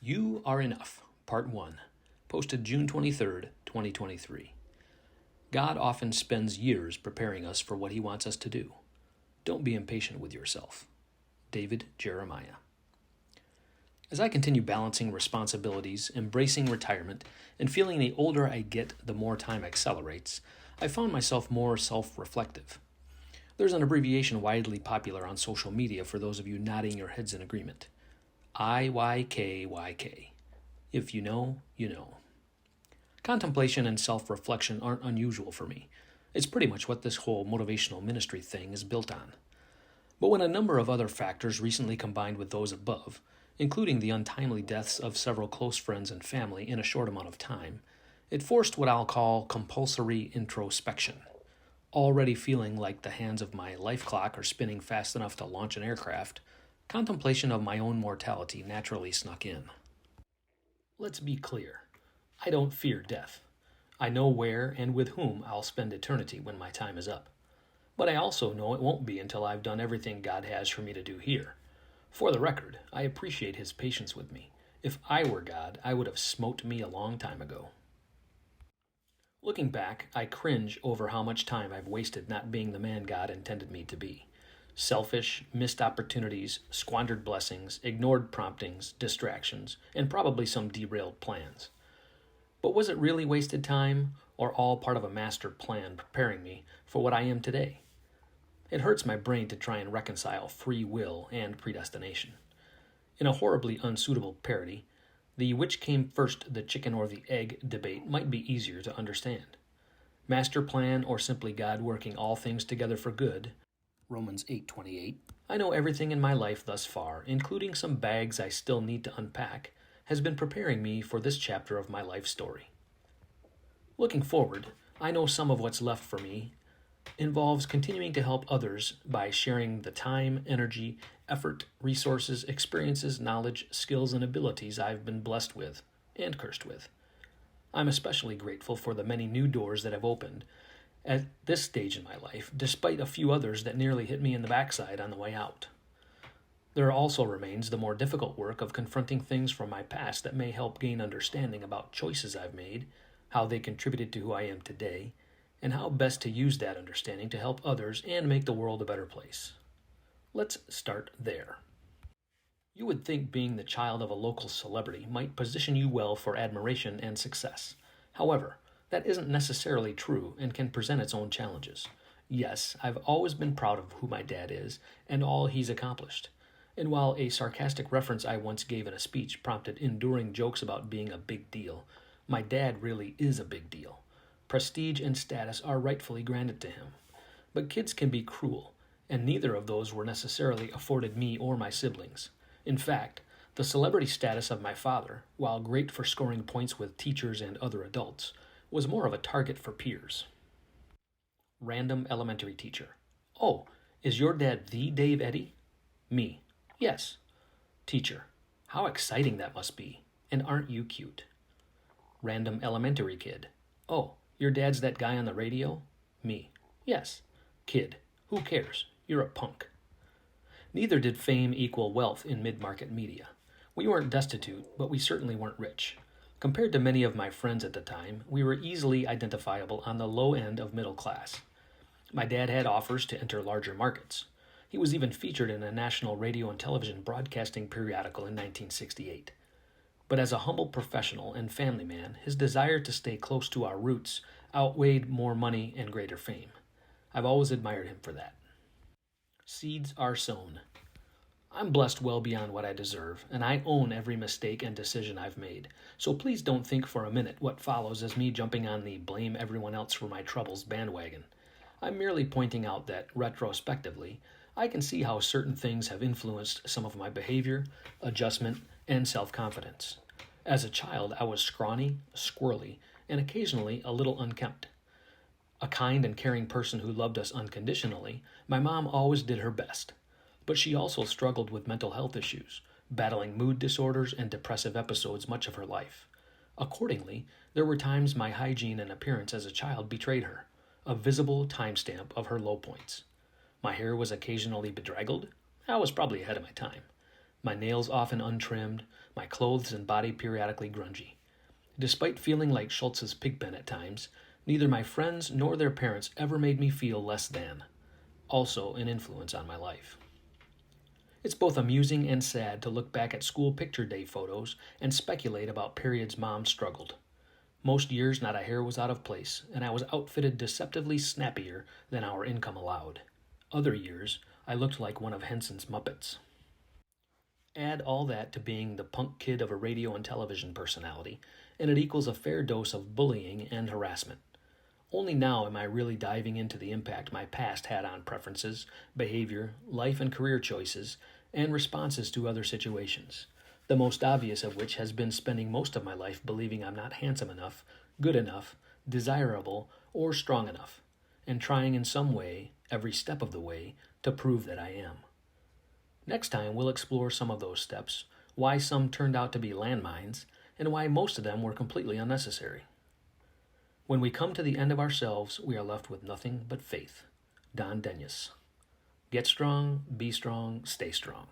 You Are Enough, Part 1, posted June 23rd, 2023. God often spends years preparing us for what He wants us to do. Don't be impatient with yourself. David Jeremiah. As I continue balancing responsibilities, embracing retirement, and feeling the older I get, the more time accelerates, I found myself more self-reflective. There's an abbreviation widely popular on social media for those of you nodding your heads in agreement. IYKYK. If you know, you know. Contemplation and self-reflection aren't unusual for me. It's pretty much what this whole motivational ministry thing is built on. But when a number of other factors recently combined with those above, including the untimely deaths of several close friends and family in a short amount of time, it forced what I'll call compulsory introspection. Already feeling like the hands of my life clock are spinning fast enough to launch an aircraft, contemplation of my own mortality naturally snuck in. Let's be clear. I don't fear death. I know where and with whom I'll spend eternity when my time is up. But I also know it won't be until I've done everything God has for me to do here. For the record, I appreciate His patience with me. If I were God, I would have smote me a long time ago. Looking back, I cringe over how much time I've wasted not being the man God intended me to be. Selfish, missed opportunities, squandered blessings, ignored promptings, distractions, and probably some derailed plans. But was it really wasted time, or all part of a master plan preparing me for what I am today? It hurts my brain to try and reconcile free will and predestination. In a horribly unsuitable parody, the which came first, the chicken or the egg debate might be easier to understand. Master plan or simply God working all things together for good, Romans 8:28. I know everything in my life thus far, including some bags I still need to unpack, has been preparing me for this chapter of my life story. Looking forward, I know some of what's left for me involves continuing to help others by sharing the time, energy, effort, resources, experiences, knowledge, skills, and abilities I've been blessed with and cursed with. I'm especially grateful for the many new doors that have opened at this stage in my life, despite a few others that nearly hit me in the backside on the way out. There also remains the more difficult work of confronting things from my past that may help gain understanding about choices I've made, how they contributed to who I am today, and how best to use that understanding to help others and make the world a better place. Let's start there. You would think being the child of a local celebrity might position you well for admiration and success. However, that isn't necessarily true and can present its own challenges. Yes, I've always been proud of who my dad is and all he's accomplished. And while a sarcastic reference I once gave in a speech prompted enduring jokes about being a big deal, my dad really is a big deal. Prestige and status are rightfully granted to him. But kids can be cruel, and neither of those were necessarily afforded me or my siblings. In fact, the celebrity status of my father, while great for scoring points with teachers and other adults, was more of a target for peers. Random elementary teacher. Oh, is your dad the Dave Eddy? Me. Yes. Teacher. How exciting that must be. And aren't you cute? Random elementary kid. Oh, your dad's that guy on the radio? Me. Yes. Kid. Who cares? You're a punk. Neither did fame equal wealth in mid-market media. We weren't destitute, but we certainly weren't rich. Compared to many of my friends at the time, we were easily identifiable on the low end of middle class. My dad had offers to enter larger markets. He was even featured in a national radio and television broadcasting periodical in 1968. But as a humble professional and family man, his desire to stay close to our roots outweighed more money and greater fame. I've always admired him for that. Seeds are sown. I'm blessed well beyond what I deserve, and I own every mistake and decision I've made. So please don't think for a minute what follows as me jumping on the blame everyone else for my troubles bandwagon. I'm merely pointing out that, retrospectively, I can see how certain things have influenced some of my behavior, adjustment, and self-confidence. As a child, I was scrawny, squirrely, and occasionally a little unkempt. A kind and caring person who loved us unconditionally, my mom always did her best. But she also struggled with mental health issues, battling mood disorders and depressive episodes much of her life. Accordingly, there were times my hygiene and appearance as a child betrayed her, a visible timestamp of her low points. My hair was occasionally bedraggled. I was probably ahead of my time. my nails often untrimmed, my clothes and body periodically grungy. Despite feeling like Schultz's pigpen at times, neither my friends nor their parents ever made me feel less than. Also an influence on my life. It's both amusing and sad to look back at school picture day photos and speculate about periods Mom struggled. Most years not a hair was out of place, and I was outfitted deceptively snappier than our income allowed. Other years, I looked like one of Henson's Muppets. Add all that to being the punk kid of a radio and television personality, and it equals a fair dose of bullying and harassment. Only now am I really diving into the impact my past had on preferences, behavior, life and career choices, and responses to other situations. The most obvious of which has been spending most of my life believing I'm not handsome enough, good enough, desirable, or strong enough, and trying in some way, every step of the way, to prove that I am. Next time, we'll explore some of those steps, why some turned out to be landmines, and why most of them were completely unnecessary. When we come to the end of ourselves, we are left with nothing but faith. Don Denyes. Get strong, be strong, stay strong.